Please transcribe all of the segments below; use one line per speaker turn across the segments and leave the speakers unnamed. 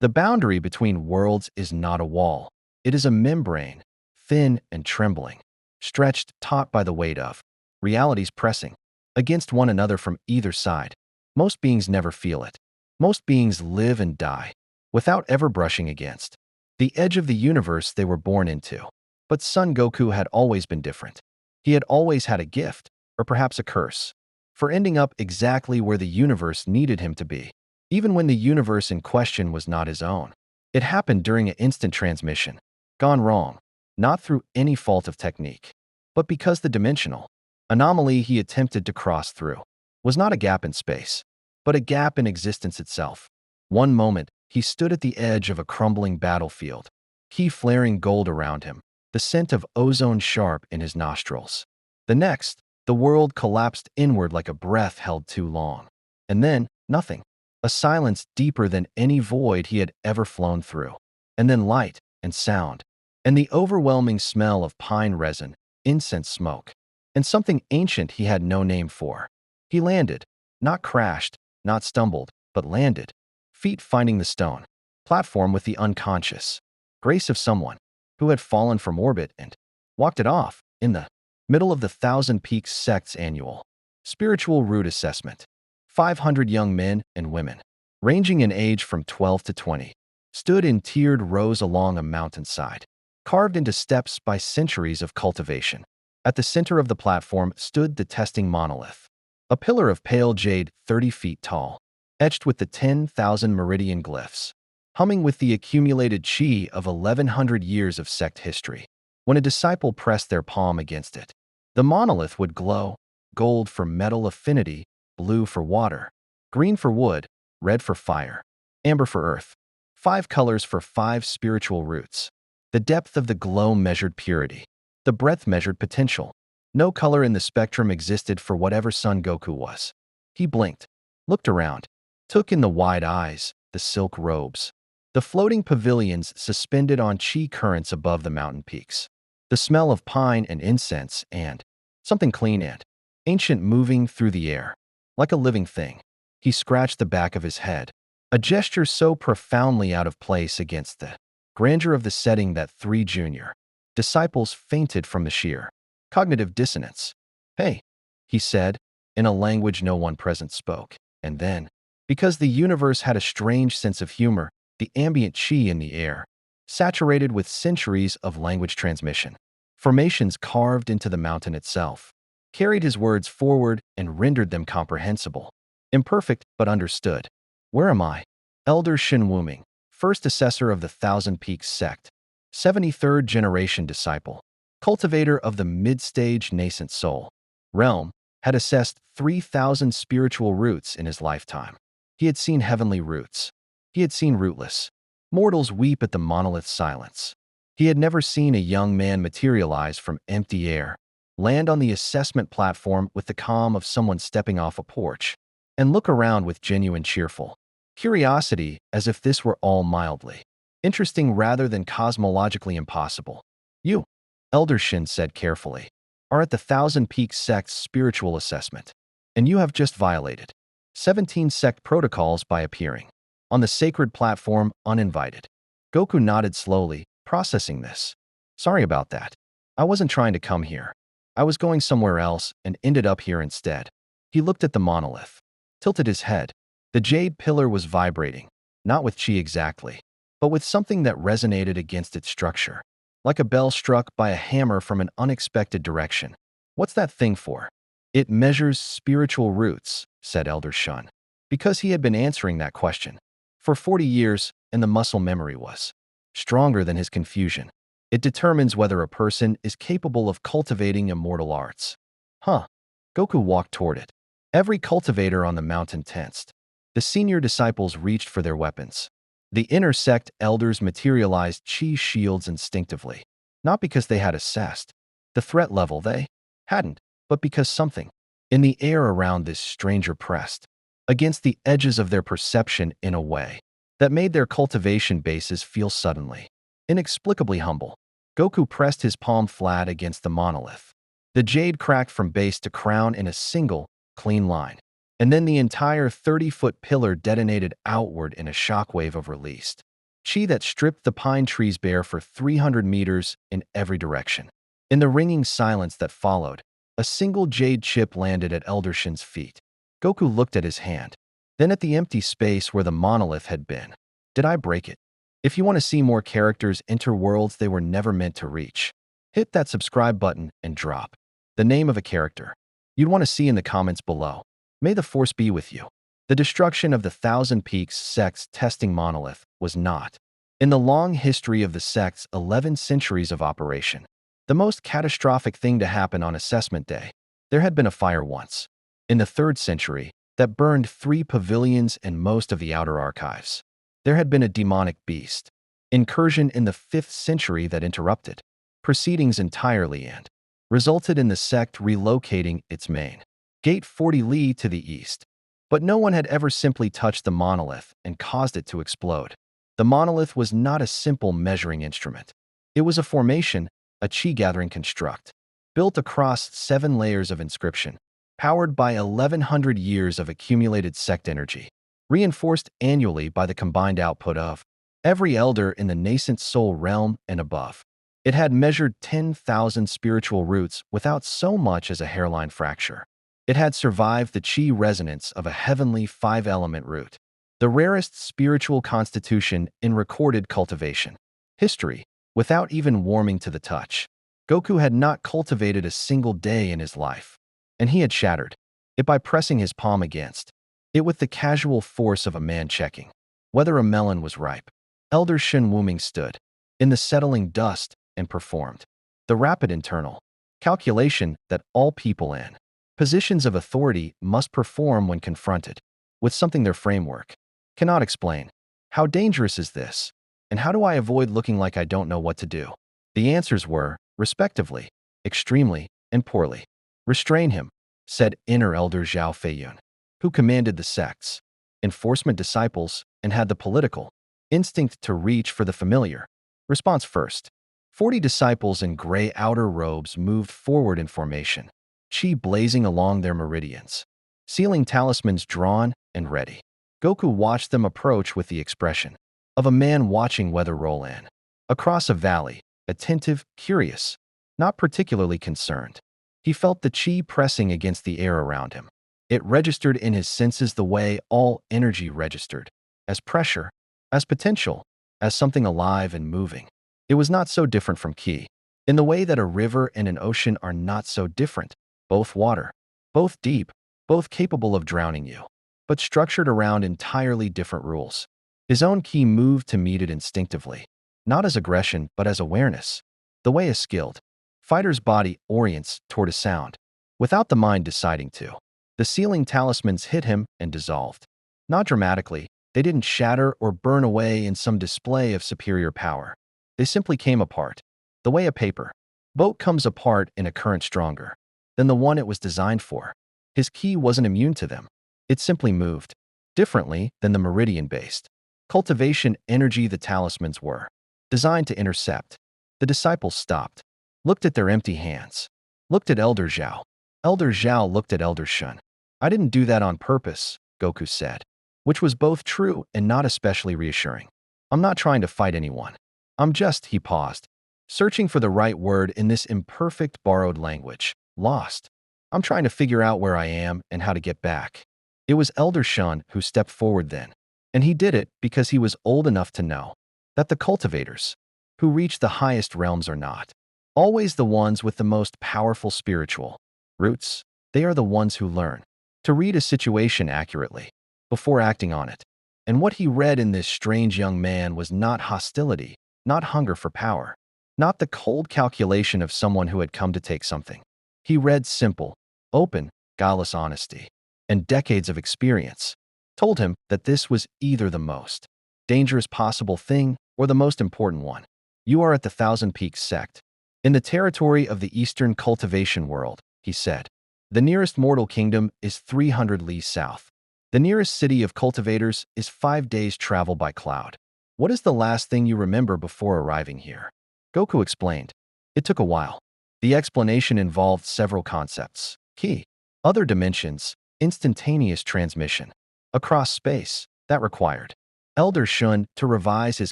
The boundary between worlds is not a wall. It is a membrane, thin and trembling, stretched taut by the weight of realities pressing against one another from either side. Most beings never feel it. Most beings live and die without ever brushing against the edge of the universe they were born into. But Son Goku had always been different. He had always had a gift, or perhaps a curse, for ending up exactly where the universe needed him to be, even when the universe in question was not his own. It happened during an instant transmission, gone wrong, not through any fault of technique, but because the dimensional anomaly he attempted to cross through was not a gap in space, but a gap in existence itself. One moment, he stood at the edge of a crumbling battlefield, ki flaring gold around him, the scent of ozone sharp in his nostrils. The next, the world collapsed inward like a breath held too long. And then, nothing. A silence deeper than any void he had ever flown through. And then light and sound, and the overwhelming smell of pine resin, incense smoke, and something ancient he had no name for. He landed, not crashed, not stumbled, but landed, feet finding the stone platform with the unconscious grace of someone who had fallen from orbit and walked it off in the middle of the Thousand Peaks Sect's annual spiritual route assessment. 500 young men and women, ranging in age from 12 to 20, stood in tiered rows along a mountainside, carved into steps by centuries of cultivation. At the center of the platform stood the testing monolith, a pillar of pale jade 30 feet tall, etched with the 10,000 meridian glyphs, humming with the accumulated chi of 1,100 years of sect history. When a disciple pressed their palm against it, the monolith would glow, gold for metal affinity, blue for water, green for wood, red for fire, amber for earth. 5 colors for 5 spiritual roots. The depth of the glow measured purity. The breadth measured potential. No color in the spectrum existed for whatever Son Goku was. He blinked, looked around, took in the wide eyes, the silk robes, the floating pavilions suspended on chi currents above the mountain peaks, the smell of pine and incense, and something clean and ancient moving through the air, like a living thing. He scratched the back of his head, a gesture so profoundly out of place against the grandeur of the setting that 3 junior disciples fainted from the sheer cognitive dissonance. "Hey," he said, in a language no one present spoke. And then, because the universe had a strange sense of humor, the ambient chi in the air, saturated with centuries of language transmission, formations carved into the mountain itself, carried his words forward and rendered them comprehensible, imperfect but understood. "Where am I?" Elder Shinwuming, first assessor of the Thousand Peaks sect, 73rd generation disciple, cultivator of the mid-stage nascent soul realm, had assessed 3,000 spiritual roots in his lifetime. He had seen heavenly roots. He had seen rootless mortals weep at the monolith's silence. He had never seen a young man materialize from empty air, land on the assessment platform with the calm of someone stepping off a porch, and look around with genuine cheerful curiosity, as if this were all mildly interesting rather than cosmologically impossible. "You," Elder Shin said carefully, "are at the Thousand Peaks sect's spiritual assessment, and you have just violated 17 sect protocols by appearing on the sacred platform uninvited." Goku nodded slowly, processing this. "Sorry about that. I wasn't trying to come here. I was going somewhere else and ended up here instead." He looked at the monolith, tilted his head. The jade pillar was vibrating, not with chi exactly, but with something that resonated against its structure, like a bell struck by a hammer from an unexpected direction. "What's that thing for?" "It measures spiritual roots," said Elder Shun, because he had been answering that question for 40 years, and the muscle memory was stronger than his confusion. "It determines whether a person is capable of cultivating immortal arts." "Huh." Goku walked toward it. Every cultivator on the mountain tensed. The senior disciples reached for their weapons. The inner sect elders materialized chi shields instinctively, not because they had assessed the threat level they hadn't, but because something in the air around this stranger pressed against the edges of their perception in a way that made their cultivation bases feel suddenly, inexplicably humble. Goku pressed his palm flat against the monolith. The jade cracked from base to crown in a single, clean line, and then the entire 30-foot pillar detonated outward in a shockwave of released Chi that stripped the pine trees bare for 300 meters in every direction. In the ringing silence that followed, a single jade chip landed at Elder Shin's feet. Goku looked at his hand, then at the empty space where the monolith had been. Did I break it? If you want to see more characters enter worlds they were never meant to reach, hit that subscribe button and drop the name of a character you'd want to see in the comments below. May the force be with you. The destruction of the Thousand Peaks sect's testing monolith was not, in the long history of the sect's 11 centuries of operation, the most catastrophic thing to happen on assessment day. There had been a fire once, in the 3rd century, that burned 3 pavilions and most of the outer archives. There had been a demonic beast incursion in the 5th century that interrupted proceedings entirely and resulted in the sect relocating its main gate 40 li to the east. But no one had ever simply touched the monolith and caused it to explode. The monolith was not a simple measuring instrument. It was a formation, a chi-gathering construct, built across 7 layers of inscription, powered by 1,100 years of accumulated sect energy, reinforced annually by the combined output of every elder in the nascent soul realm and above. It had measured 10,000 spiritual roots without so much as a hairline fracture. It had survived the chi resonance of a heavenly 5-element root, the rarest spiritual constitution in recorded cultivation history, without even warming to the touch. Goku had not cultivated a single day in his life, and he had shattered it by pressing his palm against it with the casual force of a man checking whether a melon was ripe. Elder Shin Wuming stood in the settling dust and performed the rapid internal calculation that all people in positions of authority must perform when confronted with something their framework cannot explain. How dangerous is this? And how do I avoid looking like I don't know what to do? The answers were, respectively, extremely and poorly. Restrain him, said inner Elder Zhao Feiyun, who commanded the sect's enforcement disciples and had the political instinct to reach for the familiar response first. 40 disciples in gray outer robes moved forward in formation, chi blazing along their meridians, sealing talismans drawn and ready. Goku watched them approach with the expression of a man watching weather roll in across a valley, attentive, curious, not particularly concerned. He felt the chi pressing against the air around him. It registered in his senses the way all energy registered, as pressure, as potential, as something alive and moving. It was not so different from ki, in the way that a river and an ocean are not so different, both water, both deep, both capable of drowning you, but structured around entirely different rules. His own ki moved to meet it instinctively, not as aggression but as awareness, the way a skilled fighter's body orients toward a sound, without the mind deciding to. The sealing talismans hit him and dissolved. Not dramatically, they didn't shatter or burn away in some display of superior power. They simply came apart, the way a paper boat comes apart in a current stronger than the one it was designed for. His ki wasn't immune to them. It simply moved differently than the meridian-based cultivation energy the talismans were designed to intercept. The disciples stopped, looked at their empty hands, looked at Elder Zhao. Elder Zhao looked at Elder Shun. I didn't do that on purpose, Goku said, which was both true and not especially reassuring. I'm not trying to fight anyone. I'm just, he paused, searching for the right word in this imperfect borrowed language, lost. I'm trying to figure out where I am and how to get back. It was Elder Shun who stepped forward then, and he did it because he was old enough to know that the cultivators who reach the highest realms are not always the ones with the most powerful spiritual roots. They are the ones who learn to read a situation accurately before acting on it. And what he read in this strange young man was not hostility, not hunger for power, not the cold calculation of someone who had come to take something. He read simple, open, guileless honesty, and decades of experience told him that this was either the most dangerous possible thing or the most important one. You are at the Thousand Peaks sect, in the territory of the Eastern Cultivation world, he said. The nearest mortal kingdom is 300 li south. The nearest city of cultivators is 5 days' travel by cloud. What is the last thing you remember before arriving here? Goku explained. It took a while. The explanation involved several concepts: ki, other dimensions, instantaneous transmission across space, that required Elder Shun to revise his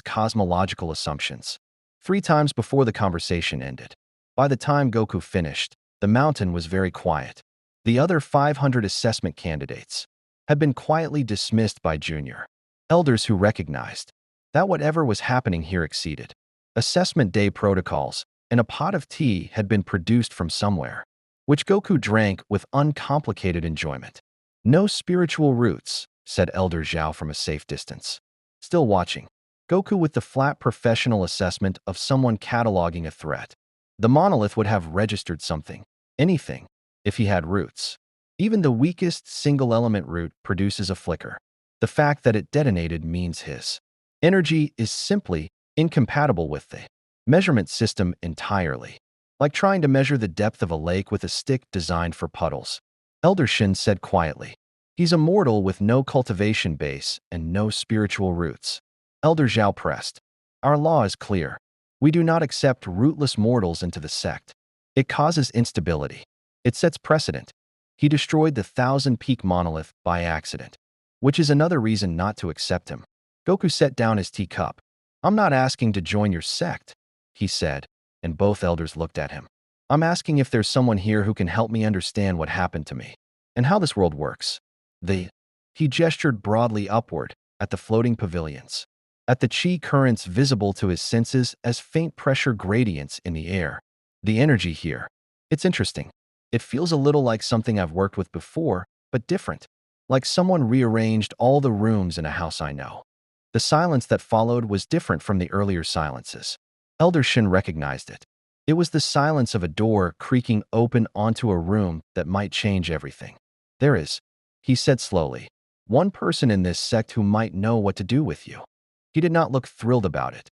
cosmological assumptions. 3 times before the conversation ended. By the time Goku finished, the mountain was very quiet. The other 500 assessment candidates had been quietly dismissed by Junior elders who recognized that whatever was happening here exceeded assessment day protocols, and a pot of tea had been produced from somewhere, which Goku drank with uncomplicated enjoyment. No spiritual roots, said Elder Zhao from a safe distance. Still watching, Goku with the flat professional assessment of someone cataloging a threat. The monolith would have registered something, anything, if he had roots. Even the weakest single-element root produces a flicker. The fact that it detonated means his energy is simply incompatible with the measurement system entirely. Like trying to measure the depth of a lake with a stick designed for puddles. Elder Shin said quietly. He's immortal with no cultivation base and no spiritual roots. Elder Zhao pressed. Our law is clear. We do not accept rootless mortals into the sect. It causes instability. It sets precedent. He destroyed the 1,000-peak monolith by accident, which is another reason not to accept him. Goku set down his teacup. I'm not asking to join your sect, he said, and both elders looked at him. I'm asking if there's someone here who can help me understand what happened to me and how this world works. He gestured broadly upward at the floating pavilions, at the chi currents visible to his senses as faint pressure gradients in the air. The energy here. It's interesting. It feels a little like something I've worked with before, but different. Like someone rearranged all the rooms in a house I know. The silence that followed was different from the earlier silences. Elder Shin recognized it. It was the silence of a door creaking open onto a room that might change everything. There is, he said slowly, one person in this sect who might know what to do with you. He did not look thrilled about it.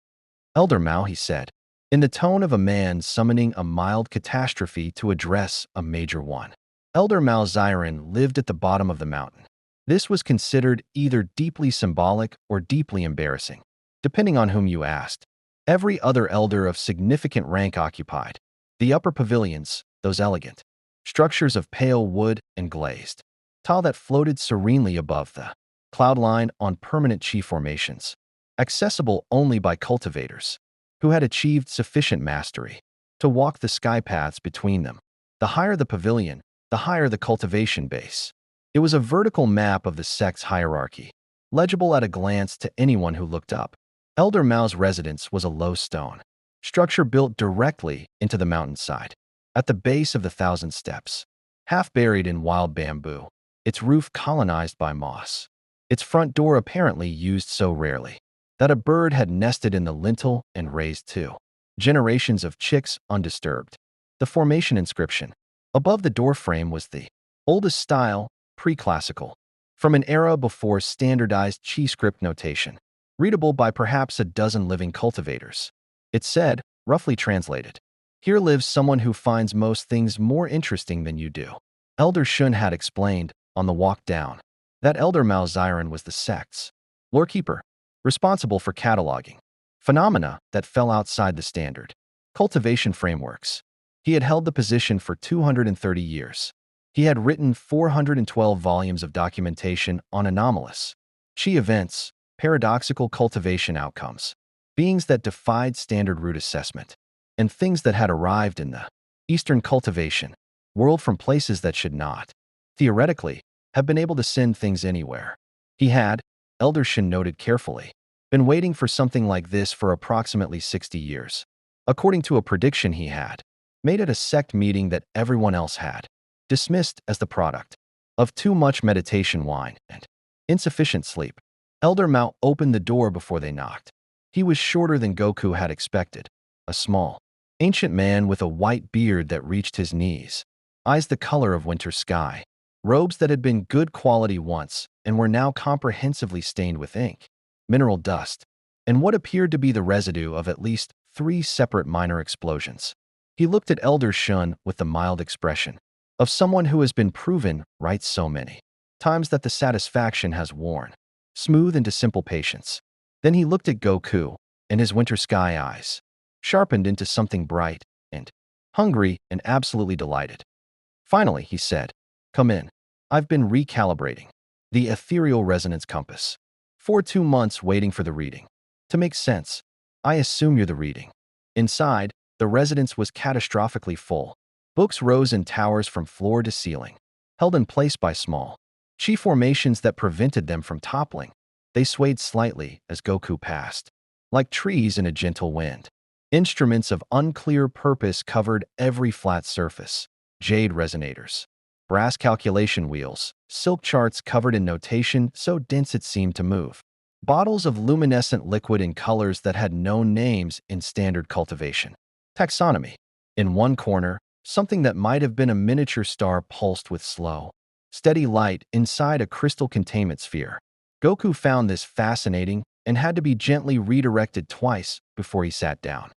Elder Mao, he said, in the tone of a man summoning a mild catastrophe to address a major one. Elder Mao Ziren lived at the bottom of the mountain. This was considered either deeply symbolic or deeply embarrassing, depending on whom you asked. Every other elder of significant rank occupied the upper pavilions, those elegant structures of pale wood and glazed tile that floated serenely above the cloud line on permanent chi formations, accessible only by cultivators who had achieved sufficient mastery to walk the sky paths between them. The higher the pavilion, the higher the cultivation base. It was a vertical map of the sect's hierarchy, legible at a glance to anyone who looked up. Elder Mao's residence was a low stone structure built directly into the mountainside, at the base of the 1,000 steps, half buried in wild bamboo, its roof colonized by moss, its front door apparently used so rarely that a bird had nested in the lintel and raised 2 generations of chicks undisturbed. The formation inscription above the doorframe was the oldest style, pre-classical, from an era before standardized chi script notation, readable by perhaps a dozen living cultivators. It said, roughly translated, here lives someone who finds most things more interesting than you do. Elder Shun had explained, on the walk down, that Elder Mao Ziren was the sect's lorekeeper, responsible for cataloging phenomena that fell outside the standard cultivation frameworks. He had held the position for 230 years. He had written 412 volumes of documentation on anomalous chi events, paradoxical cultivation outcomes, beings that defied standard root assessment, and things that had arrived in the Eastern cultivation world from places that should not, theoretically, have been able to send things anywhere. He had, Elder Shin noted carefully, been waiting for something like this for approximately 60 years, according to a prediction he had made at a sect meeting that everyone else had dismissed as the product of too much meditation wine and insufficient sleep. Elder Mao opened the door before they knocked. He was shorter than Goku had expected, a small, ancient man with a white beard that reached his knees, eyes the color of winter sky, robes that had been good quality once and were now comprehensively stained with ink, mineral dust, and what appeared to be the residue of at least 3 separate minor explosions. He looked at Elder Shun with the mild expression of someone who has been proven right so many times that the satisfaction has worn smooth into simple patience. Then he looked at Goku, and his winter sky eyes sharpened into something bright and hungry and absolutely delighted. Finally, he said, come in. I've been recalibrating the ethereal resonance compass. For 2 months waiting for the reading. To make sense, I assume you're the reading. Inside, the residence was catastrophically full. Books rose in towers from floor to ceiling, held in place by small chi formations that prevented them from toppling. They swayed slightly as Goku passed, like trees in a gentle wind. Instruments of unclear purpose covered every flat surface. Jade resonators, brass calculation wheels, silk charts covered in notation so dense it seemed to move. Bottles of luminescent liquid in colors that had no names in standard cultivation. Taxonomy. In one corner, something that might have been a miniature star pulsed with slow, steady light inside a crystal containment sphere. Goku found this fascinating and had to be gently redirected twice before he sat down.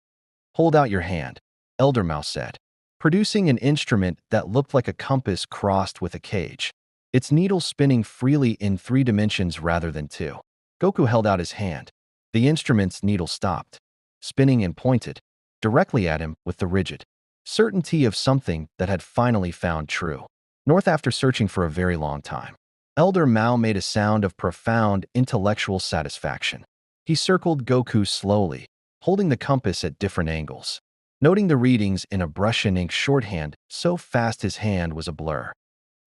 Hold out your hand, Elder Mao said, producing an instrument that looked like a compass crossed with a cage, its needle spinning freely in 3 dimensions rather than 2. Goku held out his hand. The instrument's needle stopped, spinning and pointed directly at him with the rigid certainty of something that had finally found true north after searching for a very long time. Elder Mao made a sound of profound intellectual satisfaction. He circled Goku slowly, holding the compass at different angles, noting the readings in a brush and ink shorthand so fast his hand was a blur.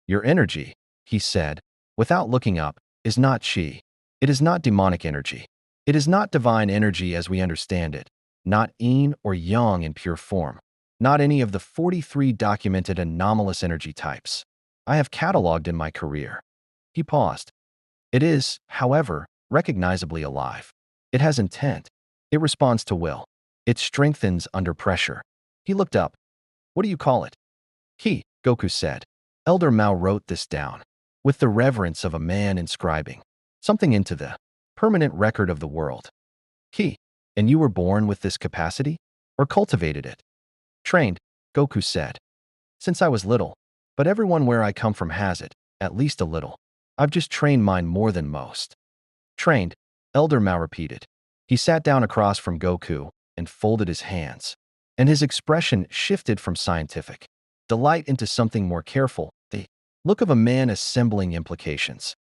Your energy, he said, without looking up, is not chi. It is not demonic energy. It is not divine energy as we understand it, not yin or yang in pure form, not any of the 43 documented anomalous energy types I have cataloged in my career. He paused. It is, however, recognizably alive. It has intent. It responds to will. It strengthens under pressure. He looked up. What do you call it? Ki, Goku said. Elder Mao wrote this down, with the reverence of a man inscribing something into the permanent record of the world. Ki, and you were born with this capacity? Or cultivated it? Trained, Goku said. Since I was little, but everyone where I come from has it, at least a little. I've just trained mine more than most. Trained, Elder Mao repeated. He sat down across from Goku and folded his hands, and his expression shifted from scientific delight into something more careful, the look of a man assembling implications.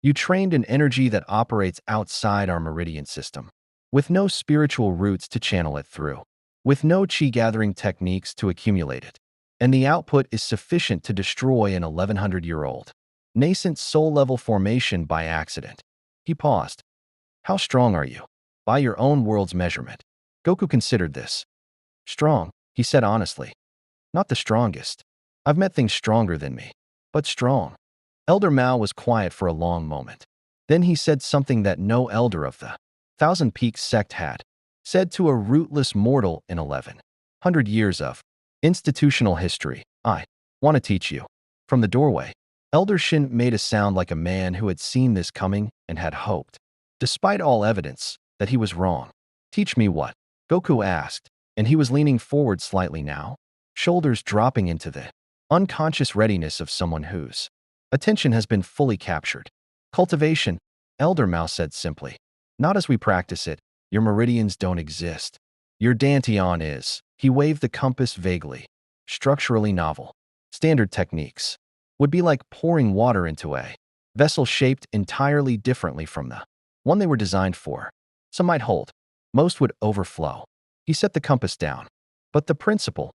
You trained an energy that operates outside our meridian system, with no spiritual roots to channel it through, with no chi-gathering techniques to accumulate it, and the output is sufficient to destroy an 1100-year-old nascent soul-level formation by accident. He paused. How strong are you? By your own world's measurement. Goku considered this. Strong, he said honestly. Not the strongest. I've met things stronger than me, but strong. Elder Mao was quiet for a long moment. Then he said something that no elder of the Thousand Peaks sect had said to a rootless mortal in 1100 years of institutional history. I want to teach you. From the doorway, Elder Shin made a sound like a man who had seen this coming and had hoped, despite all evidence, that he was wrong. Teach me what? Goku asked, and he was leaning forward slightly now, shoulders dropping into the unconscious readiness of someone whose attention has been fully captured. Cultivation, Elder Mao said simply. Not as we practice it. Your meridians don't exist. Your dantian is. He waved the compass vaguely. Structurally novel. Standard techniques would be like pouring water into a vessel shaped entirely differently from the one they were designed for. Some might hold. Most would overflow. He set the compass down. But the principle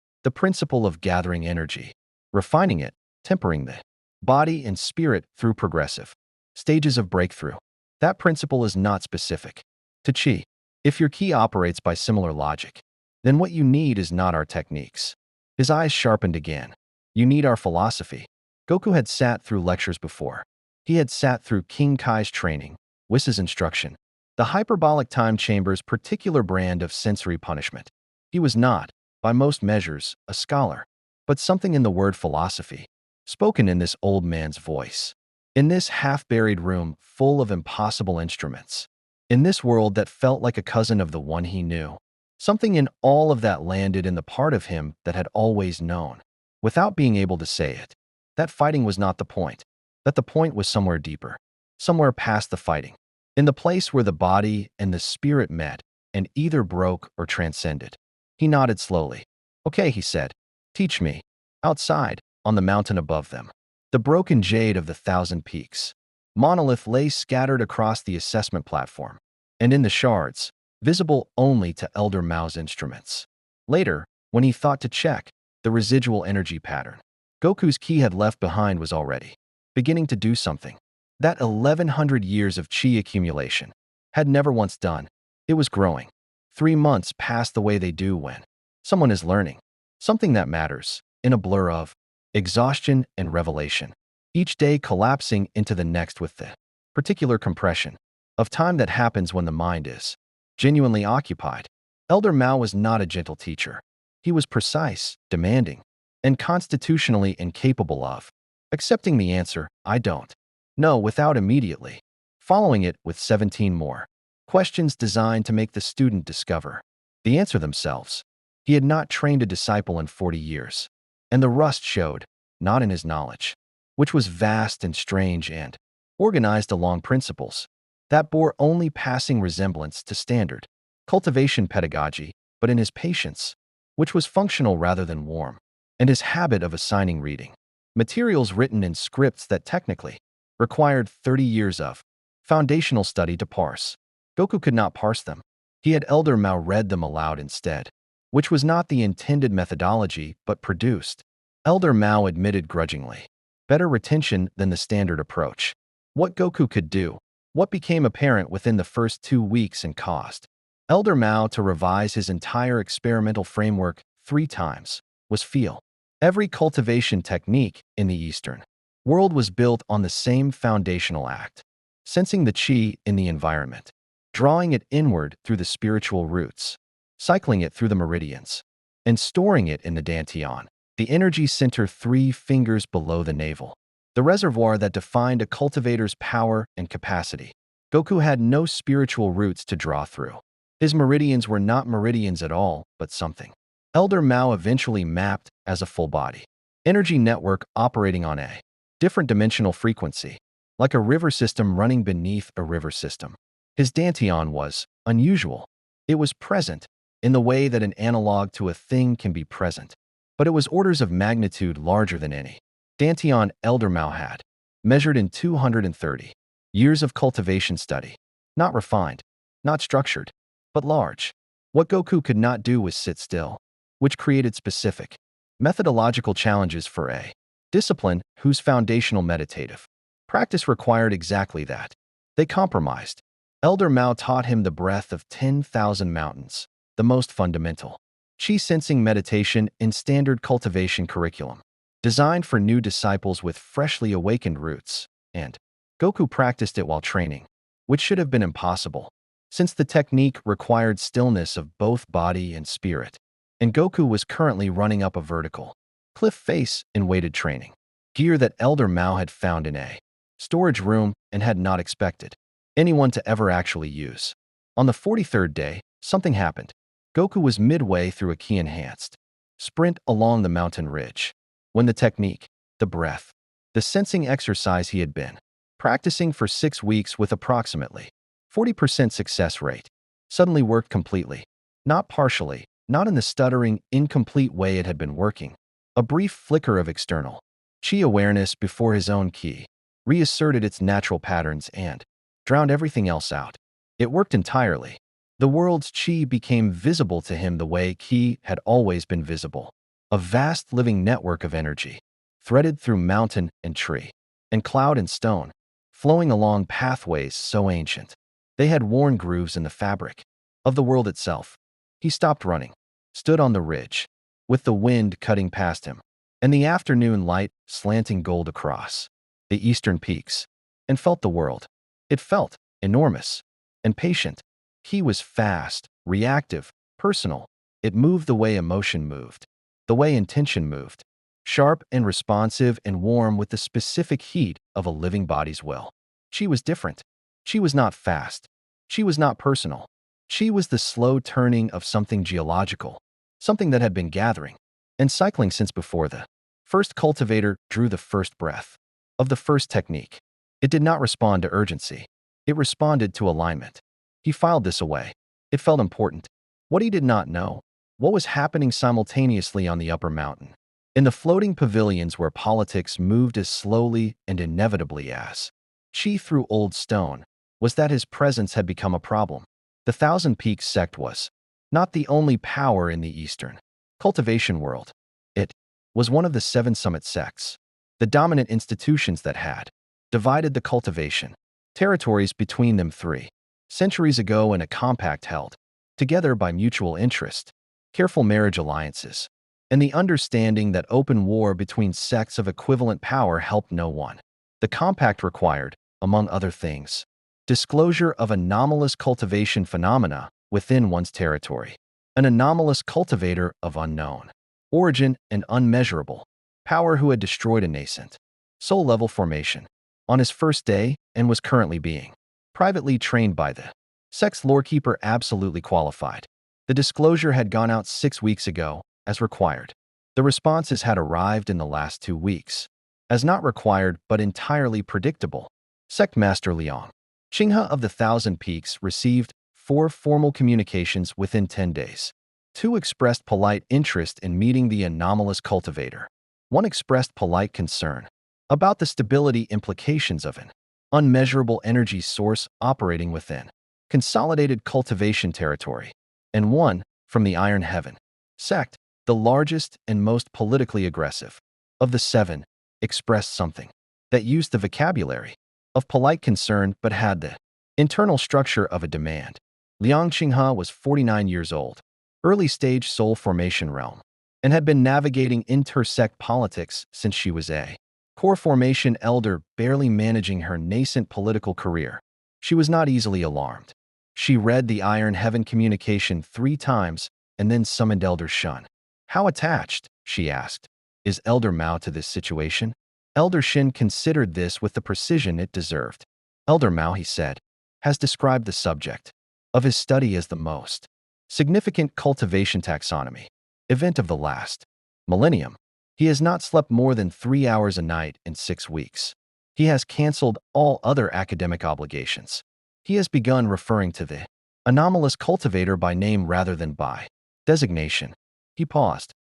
of gathering energy, refining it, tempering the body and spirit through progressive stages of breakthrough, that principle is not specific to chi. If your ki operates by similar logic, then what you need is not our techniques. His eyes sharpened again. You need our philosophy. Goku had sat through lectures before. He had sat through King Kai's training, Whis' instruction, the hyperbolic time chamber's particular brand of sensory punishment. He was not, by most measures, a scholar, but something in the word philosophy, spoken in this old man's voice, in this half-buried room full of impossible instruments, in this world that felt like a cousin of the one he knew. Something in all of that landed in the part of him that had always known, without being able to say it, that fighting was not the point, that the point was somewhere deeper, somewhere past the fighting, in the place where the body and the spirit met and either broke or transcended. He nodded slowly. Okay, he said. Teach me. Outside, on the mountain above them. The broken jade of the 1,000 peaks. Monolith lay scattered across the assessment platform, and in the shards, visible only to Elder Mao's instruments. Later, when he thought to check the residual energy pattern Goku's ki had left behind was already beginning to do something that 1100 years of chi accumulation had never once done. It was growing. 3 months passed the way they do when someone is learning something that matters, in a blur of exhaustion and revelation, each day collapsing into the next with the particular compression of time that happens when the mind is genuinely occupied. Elder Mao was not a gentle teacher. He was precise, demanding, and constitutionally incapable of accepting the answer, "I don't know," without immediately following it with 17 more questions designed to make the student discover the answer themselves. He had not trained a disciple in 40 years, and the rust showed, not in his knowledge, which was vast and strange and organized along principles that bore only passing resemblance to standard cultivation pedagogy, but in his patience, which was functional rather than warm, and his habit of assigning reading materials written in scripts that technically required 30 years of foundational study to parse. Goku could not parse them. He had Elder Mao read them aloud instead, which was not the intended methodology but produced, Elder Mao admitted grudgingly, better retention than the standard approach. What Goku could do, what became apparent within the first 2 weeks and caused Elder Mao to revise his entire experimental framework 3 times, was feel. Every cultivation technique in the Eastern world was built on the same foundational act, sensing the chi in the environment, drawing it inward through the spiritual roots, cycling it through the meridians, and storing it in the dantian, the energy center 3 fingers below the navel, the reservoir that defined a cultivator's power and capacity. Goku had no spiritual roots to draw through. His meridians were not meridians at all, but something Elder Mao eventually mapped as a full-body energy network operating on a different dimensional frequency, like a river system running beneath a river system. His dantian was unusual. It was present in the way that an analog to a thing can be present, but it was orders of magnitude larger than any dantian Elder Mao had, measured in 230 years of cultivation study. Not refined, not structured, but large. What Goku could not do was sit still, which created specific methodological challenges for a discipline whose foundational meditative practice required exactly that. They compromised. Elder Mao taught him the breath of 10,000 mountains, the most fundamental chi sensing meditation in standard cultivation curriculum, designed for new disciples with freshly awakened roots, and Goku practiced it while training, which should have been impossible, since the technique required stillness of both body and spirit, and Goku was currently running up a vertical cliff face in weighted training gear that Elder Mao had found in a storage room and had not expected anyone to ever actually use. On the 43rd day, something happened. Goku was midway through a ki-enhanced sprint along the mountain ridge, when the technique, the breath, the sensing exercise he had been practicing for 6 weeks with approximately 40% success rate, suddenly worked completely, not partially, not in the stuttering, incomplete way it had been working. A brief flicker of external chi awareness before his own ki reasserted its natural patterns and drowned everything else out. It worked entirely. The world's chi became visible to him the way ki had always been visible, a vast living network of energy, threaded through mountain and tree, and cloud and stone, flowing along pathways so ancient they had worn grooves in the fabric of the world itself. He stopped running, stood on the ridge, with the wind cutting past him, and the afternoon light slanting gold across the eastern peaks, and felt the world. It felt enormous and patient. He was fast, reactive, personal. It moved the way emotion moved, the way intention moved, sharp and responsive and warm with the specific heat of a living body's will. She was different. She was not fast. She was not personal. She was the slow turning of something geological, something that had been gathering and cycling since before the first cultivator drew the first breath of the first technique. It did not respond to urgency. It responded to alignment. He filed this away. It felt important. What he did not know, what was happening simultaneously on the upper mountain, in the floating pavilions where politics moved as slowly and inevitably as Qi through old stone, was that his presence had become a problem. The Thousand Peaks sect was not the only power in the Eastern cultivation world. It was one of the 7 summit sects, the dominant institutions that had divided the cultivation territories between them 3 centuries ago in a compact held together by mutual interest, careful marriage alliances, and the understanding that open war between sects of equivalent power helped no one. The compact required, among other things, disclosure of anomalous cultivation phenomena within one's territory. An anomalous cultivator of unknown origin and unmeasurable power who had destroyed a nascent soul-level formation on his first day and was currently being privately trained by the sect's lorekeeper absolutely qualified. The disclosure had gone out 6 weeks ago, as required. The responses had arrived in the last 2 weeks, as not required but entirely predictable. Sect Master Liang Qinghe of the Thousand Peaks received 4 formal communications within 10 days. 2 expressed polite interest in meeting the anomalous cultivator. 1 expressed polite concern about the stability implications of an unmeasurable energy source operating within consolidated cultivation territory, and 1 from the Iron Heaven sect, the largest and most politically aggressive of the 7, expressed something that used the vocabulary of polite concern but had the internal structure of a demand. Liang Qinghe was 49 years old, early-stage soul formation realm, and had been navigating intersect politics since she was a core formation elder barely managing her nascent political career. She was not easily alarmed. She read the Iron Heaven communication 3 times and then summoned Elder Shun. How attached, she asked, is Elder Mao to this situation? Elder Shin considered this with the precision it deserved. Elder Mao, he said, has described the subject of his study as the most significant cultivation taxonomy event of the last millennium. He has not slept more than 3 hours a night in 6 weeks. He has canceled all other academic obligations. He has begun referring to the anomalous cultivator by name rather than by designation. He paused.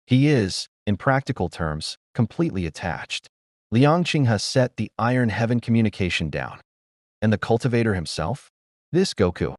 He is, in practical terms, completely attached. Liang Qinghe set the Iron Heaven communication down. And the cultivator himself? This Goku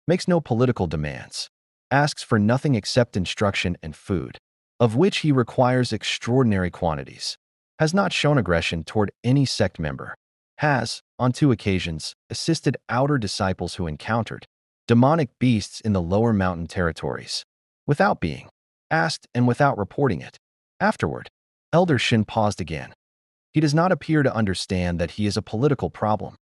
makes no political demands, asks for nothing except instruction and food, of which he requires extraordinary quantities, has not shown aggression toward any sect member, has, on 2 occasions, assisted outer disciples who encountered demonic beasts in the lower mountain territories, without being asked and without reporting it. Afterward, Elder Shin paused again. He does not appear to understand that he is a political problem.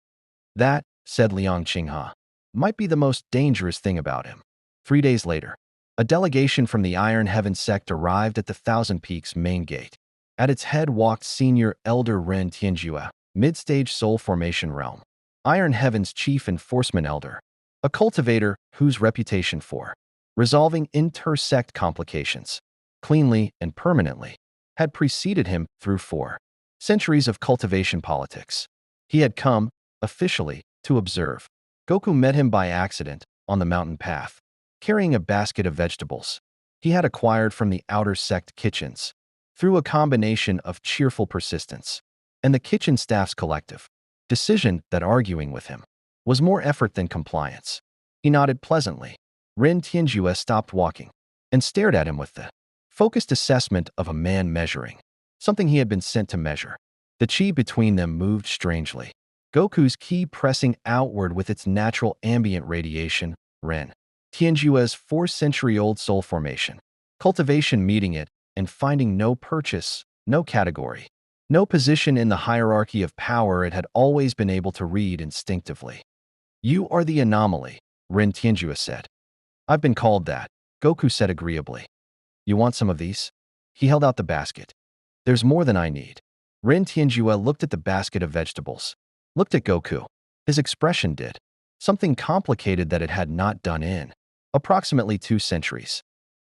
That, said Liang Qinghe, might be the most dangerous thing about him. 3 days later, a delegation from the Iron Heaven sect arrived at the Thousand Peaks main gate. At its head walked Senior Elder Ren Tianjue, mid-stage soul formation realm, Iron Heaven's chief enforcement elder, a cultivator whose reputation for resolving inter-sect complications cleanly and permanently had preceded him through 4 centuries of cultivation politics. He had come, officially, to observe. Goku met him by accident on the mountain path, carrying a basket of vegetables he had acquired from the outer sect kitchens. Through a combination of cheerful persistence and the kitchen staff's collective decision that arguing with him was more effort than compliance, he nodded pleasantly. Ren Tianjue stopped walking and stared at him with the focused assessment of a man measuring something he had been sent to measure. The chi between them moved strangely. Goku's ki pressing outward with its natural ambient radiation, Ren Tianjue's 4-century-old soul formation, cultivation meeting it and finding no purchase, no category, no position in the hierarchy of power it had always been able to read instinctively. You are the anomaly, Ren Tianjue said. I've been called that, Goku said agreeably. You want some of these? He held out the basket. There's more than I need. Ren Tianjue looked at the basket of vegetables, looked at Goku. His expression did something complicated that it had not done in approximately 2 centuries.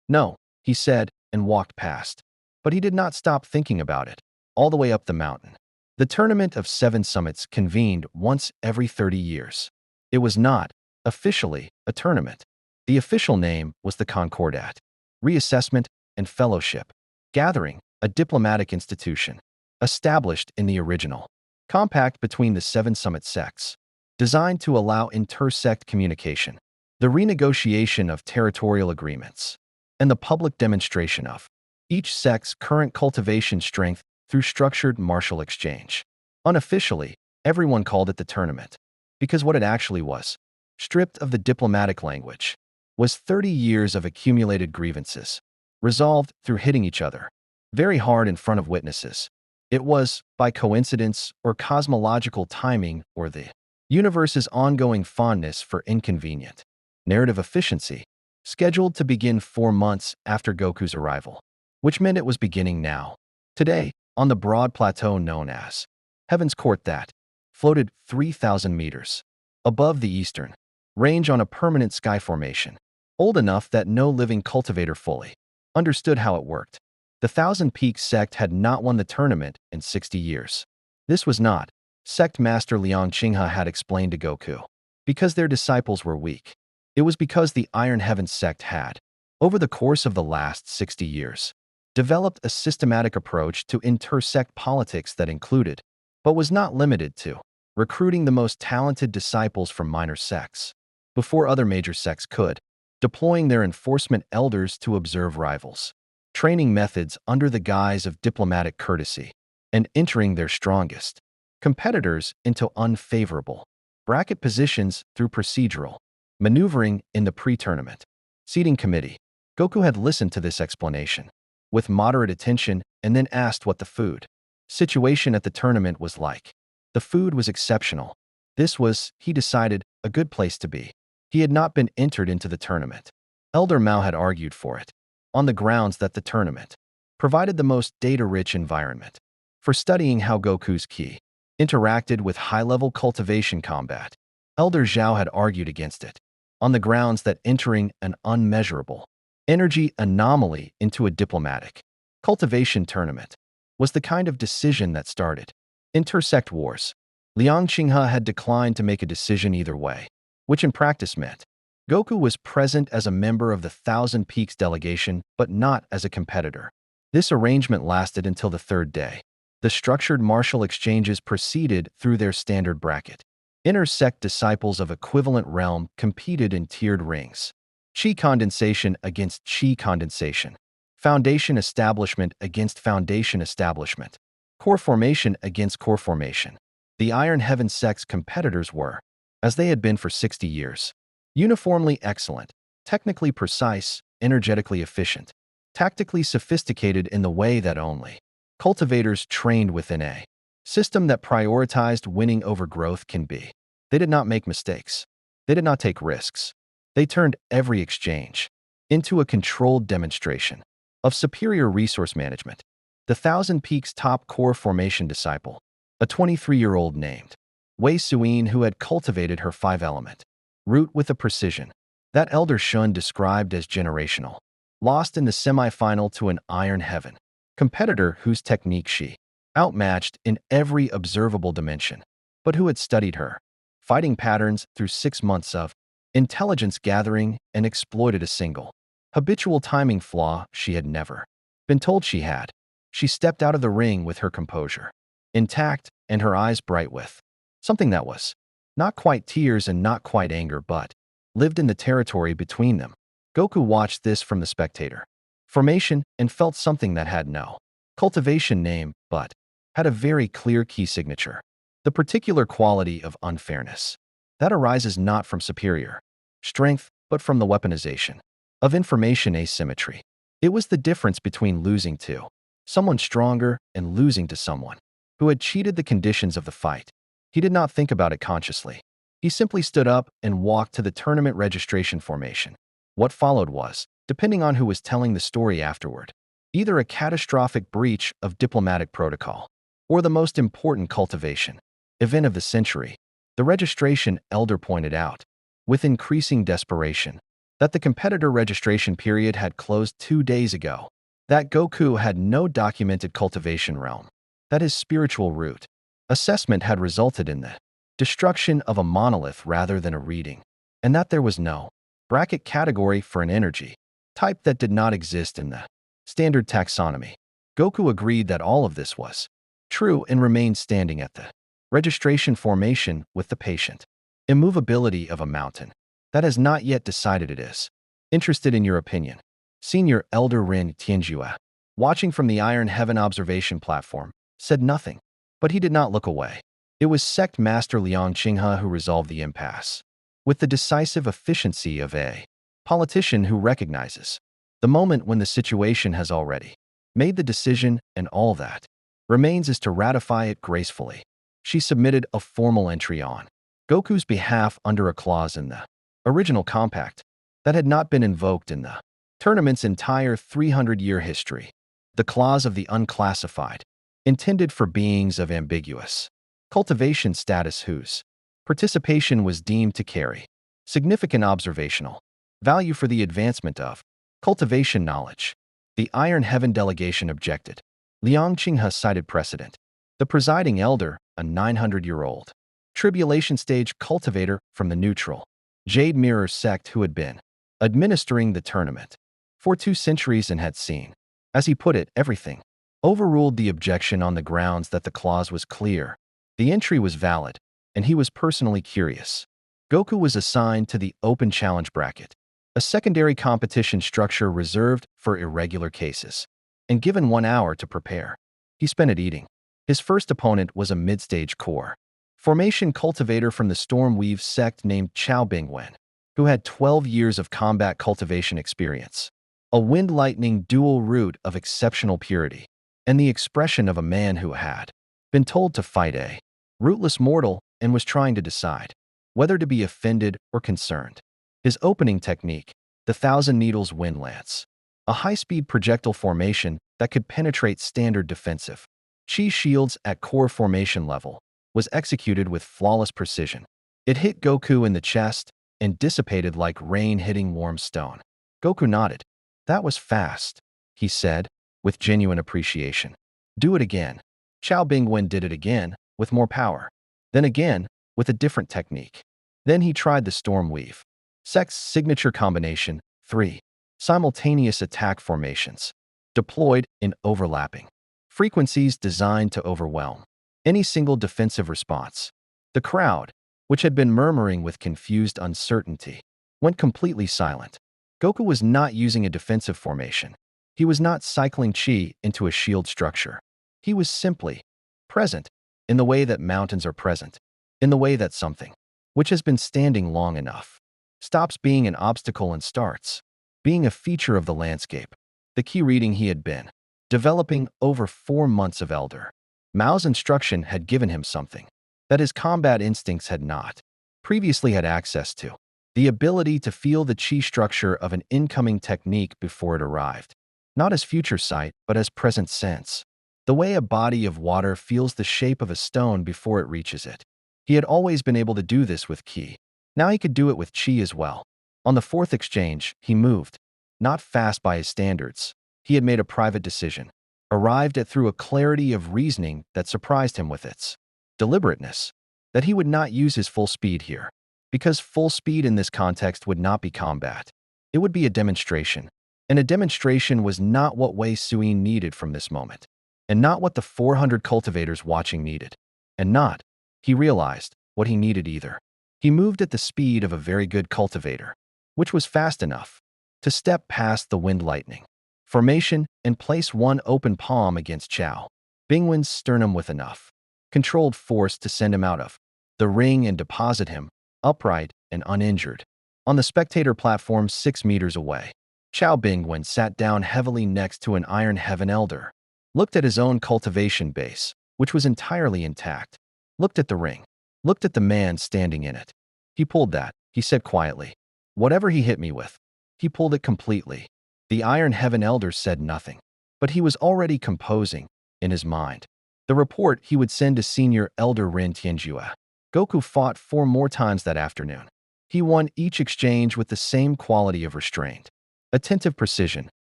No, he said, and walked past. But he did not stop thinking about it, all the way up the mountain. The tournament of 7 summits convened once every 30 years. It was not, officially, a tournament. The official name was the Concordat, Reassessment and Fellowship Gathering, a diplomatic institution, established in the original compact between the 7 summit sects, designed to allow inter-sect communication, the renegotiation of territorial agreements, and the public demonstration of each sect's current cultivation strength through structured martial exchange. Unofficially, everyone called it the tournament, because what it actually was, stripped of the diplomatic language, was 30 years of accumulated grievances, resolved through hitting each other, very hard in front of witnesses. It was, by coincidence or cosmological timing or the universe's ongoing fondness for inconvenient narrative efficiency, scheduled to begin 4 months after Goku's arrival, which meant it was beginning now. Today, on the broad plateau known as Heaven's Court that floated 3,000 meters above the eastern range on a permanent sky formation, old enough that no living cultivator fully understood how it worked. The Thousand Peaks sect had not won the tournament in 60 years. This was not, sect master Liang Qinghe had explained to Goku, because their disciples were weak. It was because the Iron Heaven sect had, over the course of the last 60 years, developed a systematic approach to inter-sect politics that included, but was not limited to, recruiting the most talented disciples from minor sects, before other major sects could, deploying their enforcement elders to observe rivals, training methods under the guise of diplomatic courtesy, and entering their strongest competitors into unfavorable bracket positions through procedural maneuvering in the pre-tournament seating committee. Goku had listened to this explanation with moderate attention and then asked what the food situation at the tournament was like. The food was exceptional. This was, he decided, a good place to be. He had not been entered into the tournament. Elder Mao had argued for it, on the grounds that the tournament provided the most data-rich environment for studying how Goku's ki interacted with high-level cultivation combat. Elder Zhao had argued against it, on the grounds that entering an unmeasurable energy anomaly into a diplomatic cultivation tournament was the kind of decision that started intersect wars. Liang Qinghe had declined to make a decision either way, which in practice meant Goku was present as a member of the Thousand Peaks delegation, but not as a competitor. This arrangement lasted until the third day. The structured martial exchanges proceeded through their standard bracket. Intersect disciples of equivalent realm competed in tiered rings. Chi condensation against chi condensation. Foundation establishment against foundation establishment. Core formation against core formation. The Iron Heaven sect's competitors were, as they had been for 60 years, uniformly excellent, technically precise, energetically efficient, tactically sophisticated in the way that only cultivators trained within a system that prioritized winning over growth can be. They did not make mistakes. They did not take risks. They turned every exchange into a controlled demonstration of superior resource management. The Thousand Peaks top core formation disciple, a 23-year-old named Wei Suyin, who had cultivated her 5-element root with a precision that Elder Shun described as generational, lost in the semi-final to an Iron Heaven competitor whose technique she outmatched in every observable dimension, but who had studied her fighting patterns through 6 months of intelligence gathering and exploited a single habitual timing flaw she had never been told she had. She stepped out of the ring with her composure intact and her eyes bright with something that was not quite tears and not quite anger, but lived in the territory between them. Goku watched this from the spectator formation and felt something that had no cultivation name, but had a very clear key signature. The particular quality of unfairness that arises not from superior strength, but from the weaponization of information asymmetry. It was the difference between losing to someone stronger and losing to someone who had cheated the conditions of the fight. He did not think about it consciously. He simply stood up and walked to the tournament registration formation. What followed was, depending on who was telling the story afterward, either a catastrophic breach of diplomatic protocol or the most important cultivation event of the century. The registration elder pointed out, with increasing desperation, that the competitor registration period had closed 2 days ago, that Goku had no documented cultivation realm, that his spiritual root assessment had resulted in the destruction of a monolith rather than a reading, and that there was no bracket category for an energy type that did not exist in the standard taxonomy. Goku agreed that all of this was true and remained standing at the registration formation with the patient, immovability of a mountain that has not yet decided it is. Interested in your opinion. Senior Elder Rin Tianjue, watching from the Iron Heaven observation platform, said nothing, but he did not look away. It was Sect Master Liang Qinghe who resolved the impasse, with the decisive efficiency of a politician who recognizes the moment when the situation has already made the decision, and all that remains is to ratify it gracefully. She submitted a formal entry on Goku's behalf under a clause in the original compact that had not been invoked in the tournament's entire 300-year history. The clause of the unclassified, intended for beings of ambiguous cultivation status whose participation was deemed to carry significant observational value for the advancement of cultivation knowledge. The Iron Heaven delegation objected. Liang Qinghe cited precedent. The presiding elder, a 900-year-old tribulation stage cultivator from the neutral Jade Mirror sect who had been administering the tournament for 2 centuries and had seen, as he put it, everything, overruled the objection on the grounds that the clause was clear, the entry was valid, and he was personally curious. Goku was assigned to the open challenge bracket, a secondary competition structure reserved for irregular cases, and given 1 hour to prepare. He spent it eating. His first opponent was a mid-stage core formation cultivator from the Stormweave sect named Chao Bingwen, who had 12 years of combat cultivation experience, a wind-lightning dual root of exceptional purity, and the expression of a man who had been told to fight a rootless mortal and was trying to decide whether to be offended or concerned. His opening technique, the Thousand Needles Wind Lance, a high-speed projectile formation that could penetrate standard defensive chi shields at core formation level, was executed with flawless precision. It hit Goku in the chest and dissipated like rain hitting warm stone. Goku nodded. That was fast, he said, with genuine appreciation. Do it again. Chao Bingwen did it again, with more power. Then again, with a different technique. Then he tried the Stormweave sect's signature combination, 3 simultaneous attack formations, deployed in overlapping frequencies designed to overwhelm any single defensive response. The crowd, which had been murmuring with confused uncertainty, went completely silent. Goku was not using a defensive formation. He was not cycling chi into a shield structure. He was simply present in the way that mountains are present, in the way that something, which has been standing long enough, stops being an obstacle and starts being a feature of the landscape. The key reading he had been developing over 4 months of Elder Mao's instruction had given him something that his combat instincts had not previously had access to, the ability to feel the chi structure of an incoming technique before it arrived, not as future sight, but as present sense. The way a body of water feels the shape of a stone before it reaches it. He had always been able to do this with ki. Now he could do it with chi as well. On the 4th exchange, he moved, not fast by his standards. He had made a private decision, arrived at through a clarity of reasoning that surprised him with its deliberateness, that he would not use his full speed here, because full speed in this context would not be combat. It would be a demonstration, and a demonstration was not what Wei Suyin needed from this moment, and not what the 400 cultivators watching needed, and not, he realized, what he needed either. He moved at the speed of a very good cultivator, which was fast enough to step past the wind lightning formation and place one open palm against Chao Bingwen's sternum with enough controlled force to send him out of the ring and deposit him, upright and uninjured, on the spectator platform 6 meters away. Chao Bingwen sat down heavily next to an Iron Heaven elder, looked at his own cultivation base, which was entirely intact, looked at the ring, looked at the man standing in it. He pulled that, he said quietly. Whatever he hit me with, he pulled it completely. The Iron Heaven elder said nothing, but he was already composing, in his mind, the report he would send to Senior Elder Rin Tianjue. Goku fought 4 more times that afternoon. He won each exchange with the same quality of restraint, attentive precision,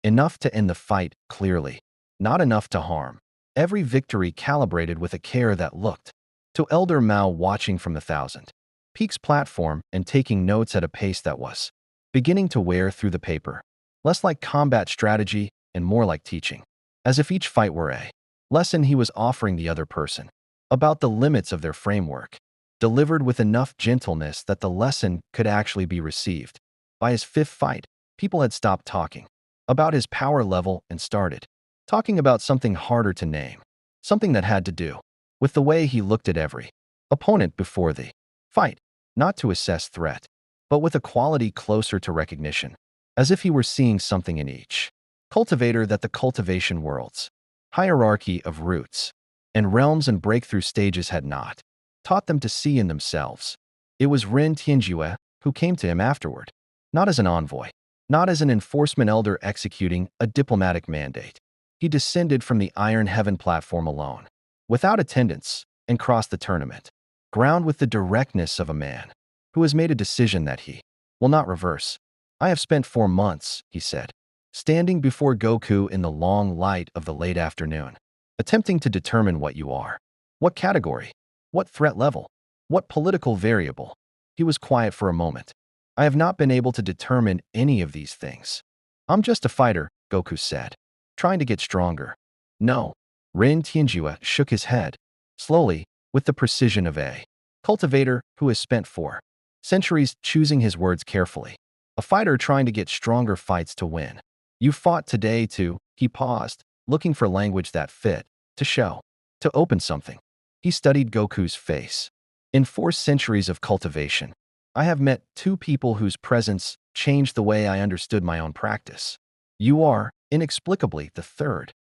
enough to end the fight clearly, not enough to harm. Every victory calibrated with a care that looked to Elder Mao watching from the Thousand Peaks platform and taking notes at a pace that was beginning to wear through the paper, less like combat strategy and more like teaching, as if each fight were a lesson he was offering the other person. about the limits of their framework, delivered with enough gentleness that the lesson could actually be received. By his fifth fight, people had stopped talking about his power level and started talking about something harder to name, something that had to do with the way he looked at every opponent before the fight, not to assess threat, but with a quality closer to recognition, as if he were seeing something in each cultivator that the cultivation world's hierarchy of roots and realms and breakthrough stages had not taught them to see in themselves. It was Ren Tianjue who came to him afterward, not as an envoy, not as an enforcement elder executing a diplomatic mandate. He descended from the Iron Heaven platform alone, without attendance, and crossed the tournament ground with the directness of a man who has made a decision that he will not reverse. I have spent 4 months, he said, standing before Goku in the long light of the late afternoon, attempting to determine what you are. What category? What threat level? What political variable? He was quiet for a moment. I have not been able to determine any of these things. I'm just a fighter, Goku said, trying to get stronger. No. Ren Tianjue shook his head, slowly, with the precision of a cultivator who has spent 4 centuries choosing his words carefully. A fighter trying to get stronger fights to win. You fought today to, he paused, looking for language that fit, to show, to open something. He studied Goku's face. In 4 centuries of cultivation, I have met 2 people whose presence changed the way I understood my own practice. You are, inexplicably, the third.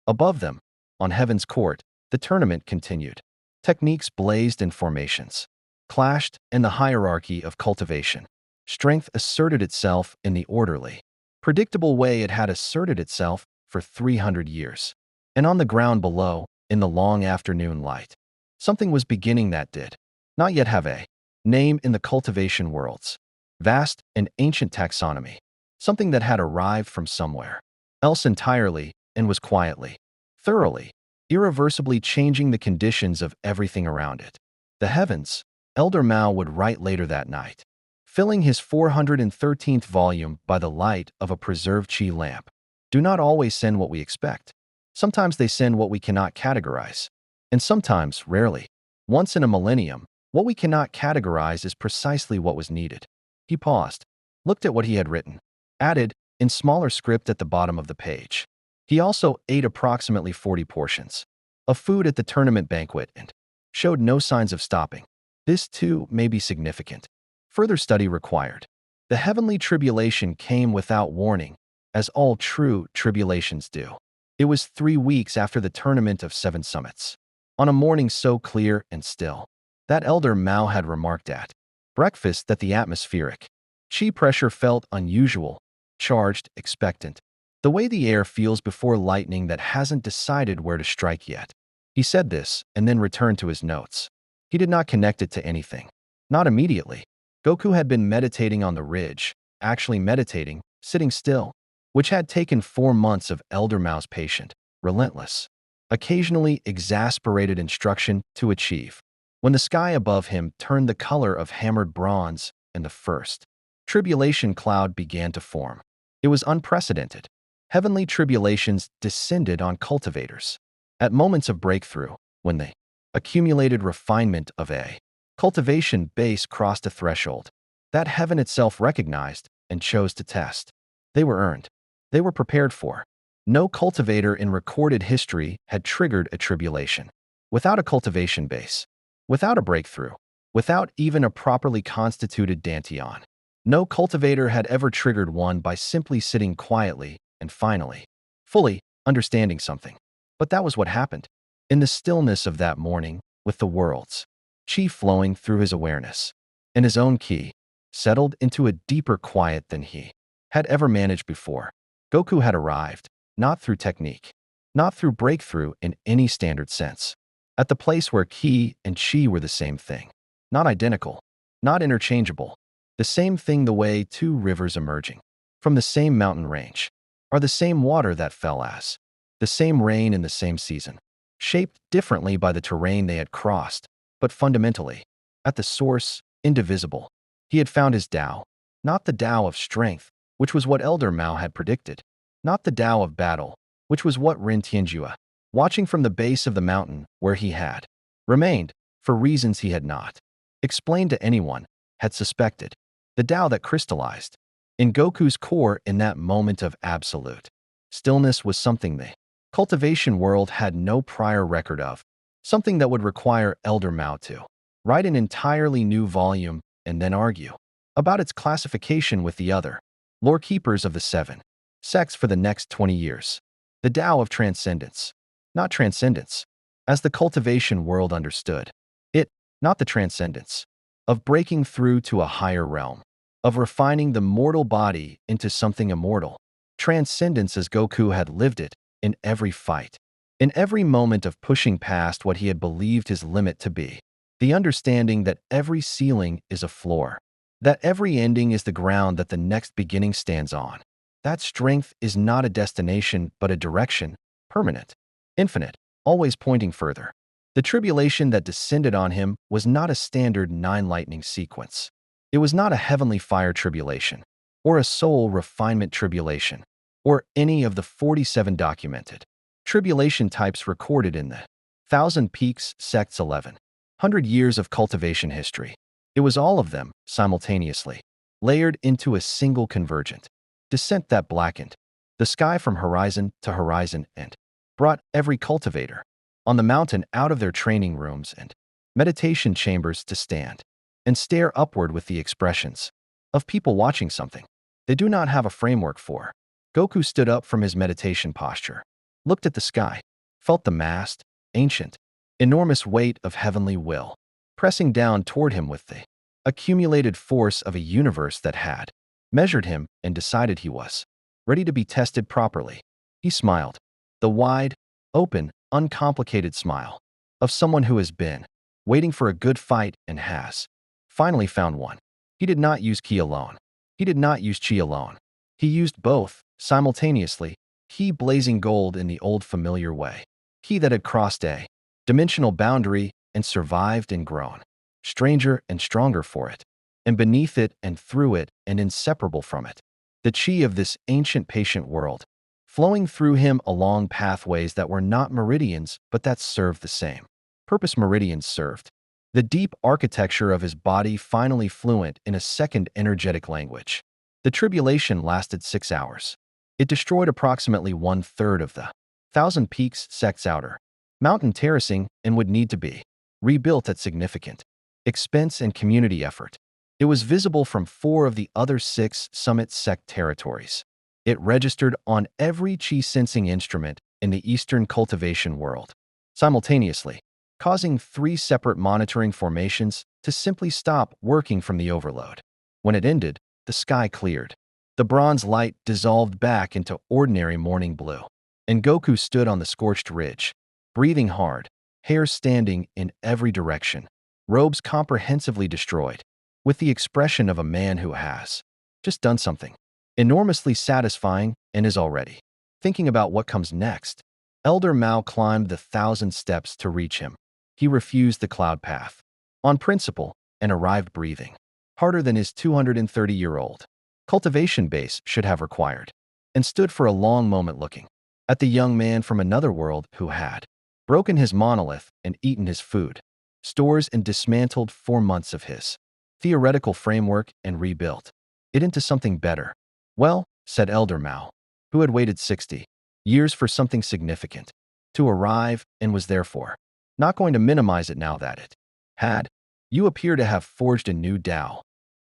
Above them, on Heaven's court, the tournament continued. Techniques blazed and formations clashed in the hierarchy of cultivation. Strength asserted itself in the orderly, predictable way it had asserted itself for 300 years. And on the ground below, in the long afternoon light, something was beginning that did not yet have a name in the cultivation world's vast and ancient taxonomy, something that had arrived from somewhere else entirely and was quietly, thoroughly, irreversibly changing the conditions of everything around it. The heavens, Elder Mao would write later that night, filling his 413th volume by the light of a preserved qi lamp, do not always send what we expect. Sometimes they send what we cannot categorize. And sometimes, rarely, once in a millennium, what we cannot categorize is precisely what was needed. He paused, looked at what he had written, added, in smaller script at the bottom of the page. He also ate approximately 40 portions of food at the tournament banquet and showed no signs of stopping. This, too, may be significant. Further study required. The heavenly tribulation came without warning, as all true tribulations do. It was 3 weeks after the tournament of 7 summits, on a morning so clear and still, that Elder Mao had remarked at breakfast that the atmospheric qi pressure felt unusual, charged, expectant, the way the air feels before lightning that hasn't decided where to strike yet. He said this and then returned to his notes. He did not connect it to anything. Not immediately. Goku had been meditating on the ridge, actually meditating, sitting still, which had taken 4 months of Elder Mao's patient, relentless, occasionally exasperated instruction to achieve. When the sky above him turned the color of hammered bronze and the first tribulation cloud began to form. It was unprecedented. Heavenly tribulations descended on cultivators. At moments of breakthrough, when the accumulated refinement of a cultivation base crossed a threshold that heaven itself recognized and chose to test. They were earned. They were prepared for. No cultivator in recorded history had triggered a tribulation without a cultivation base, without a breakthrough, without even a properly constituted dantian. No cultivator had ever triggered one by simply sitting quietly and finally, fully understanding something. But that was what happened. In the stillness of that morning, with the world's qi flowing through his awareness, and his own ki settled into a deeper quiet than he had ever managed before, Goku had arrived, not through technique, not through breakthrough in any standard sense, at the place where ki and qi were the same thing, not identical, not interchangeable, the same thing the way 2 rivers emerging from the same mountain range are the same water that fell as the same rain in the same season, shaped differently by the terrain they had crossed, but fundamentally, at the source, indivisible. He had found his Dao, not the Dao of strength, which was what Elder Mao had predicted, not the Dao of battle, which was what Ren Tianjue, watching from the base of the mountain where he had remained, for reasons he had not explained to anyone, had suspected. The Tao that crystallized in Goku's core in that moment of absolute stillness was something the cultivation world had no prior record of, something that would require Elder Mao to write an entirely new volume and then argue about its classification with the other lore keepers of the seven sects for the next 20 years. The Tao of transcendence, not transcendence, as the cultivation world understood it, not the transcendence of breaking through to a higher realm, of refining the mortal body into something immortal. Transcendence as Goku had lived it in every fight, in every moment of pushing past what he had believed his limit to be. The understanding that every ceiling is a floor, that every ending is the ground that the next beginning stands on. That strength is not a destination but a direction, permanent, infinite, always pointing further. The tribulation that descended on him was not a standard 9 lightning sequence. It was not a heavenly fire tribulation, or a soul refinement tribulation, or any of the 47 documented tribulation types recorded in the Thousand Peaks Sect's 1100 years of cultivation history. It was all of them, simultaneously, layered into a single convergent descent that blackened the sky from horizon to horizon and brought every cultivator on the mountain out of their training rooms and meditation chambers to stand and stare upward with the expressions of people watching something they do not have a framework for. Goku stood up from his meditation posture, looked at the sky, felt the massed, ancient, enormous weight of heavenly will pressing down toward him with the accumulated force of a universe that had measured him and decided he was ready to be tested properly. He smiled, the wide, open, uncomplicated smile of someone who has been waiting for a good fight and has finally found one. He did not use ki alone. He did not use chi alone. He used both simultaneously, ki blazing gold in the old familiar way, ki that had crossed a dimensional boundary and survived and grown stranger and stronger for it, and beneath it and through it and inseparable from it, the chi of this ancient patient world, flowing through him along pathways that were not meridians but that served the same purpose meridians served. The deep architecture of his body finally fluent in a second energetic language. The tribulation lasted 6 hours. It destroyed approximately 1/3 of the Thousand Peaks sect's outer mountain terracing and would need to be rebuilt at significant expense and community effort. It was visible from 4 of the other 6 summit sect territories. It registered on every chi-sensing instrument in the Eastern cultivation world, simultaneously, causing 3 separate monitoring formations to simply stop working from the overload. When it ended, the sky cleared. The bronze light dissolved back into ordinary morning blue, and Goku stood on the scorched ridge, breathing hard, hair standing in every direction, robes comprehensively destroyed, with the expression of a man who has just done something enormously satisfying and is already thinking about what comes next. Elder Mao climbed the 1,000 steps to reach him. He refused the cloud path on principle and arrived breathing harder than his 230-year-old cultivation base should have required, and stood for a long moment looking at the young man from another world who had broken his monolith and eaten his food stores and dismantled 4 months of his theoretical framework and rebuilt it into something better. Well, said Elder Mao, who had waited 60 years for something significant to arrive and was therefore not going to minimize it now that it had. You appear to have forged a new Tao.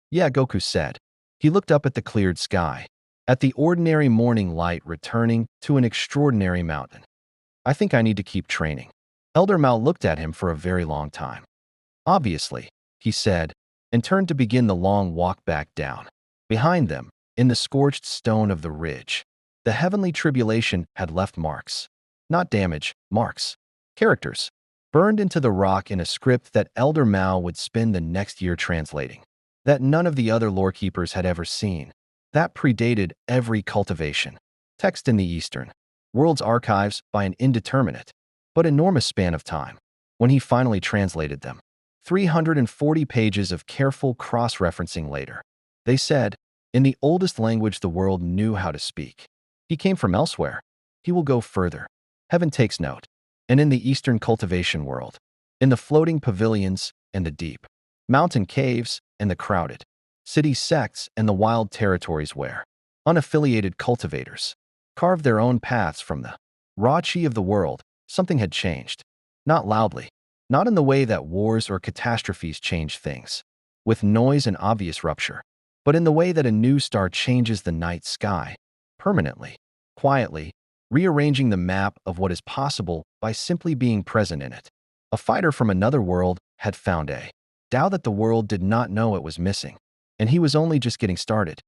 Yeah, Goku said. He looked up at the cleared sky, at the ordinary morning light returning to an extraordinary mountain. I think I need to keep training. Elder Mao looked at him for a very long time. Obviously, he said, and turned to begin the long walk back down. Behind them, in the scorched stone of the ridge, the heavenly tribulation had left marks. Not damage, marks. Characters. Burned into the rock in a script that Elder Mao would spend the next year translating, that none of the other lore keepers had ever seen, that predated every cultivation text in the Eastern world's archives by an indeterminate but enormous span of time. When he finally translated them, 340 pages of careful cross-referencing later, they said, in the oldest language the world knew how to speak. He came from elsewhere. He will go further. Heaven takes note. And in the Eastern cultivation world, In the floating pavilions and the deep mountain caves and the crowded city sects and the wild territories where unaffiliated cultivators carved their own paths from the raw chi of the world, something had changed. Not loudly, not in the way that wars or catastrophes change things, with noise and obvious rupture, but in the way that a new star changes the night sky, permanently, quietly, rearranging the map of what is possible by simply being present in it. A fighter from another world had found a Tao that the world did not know it was missing, and he was only just getting started.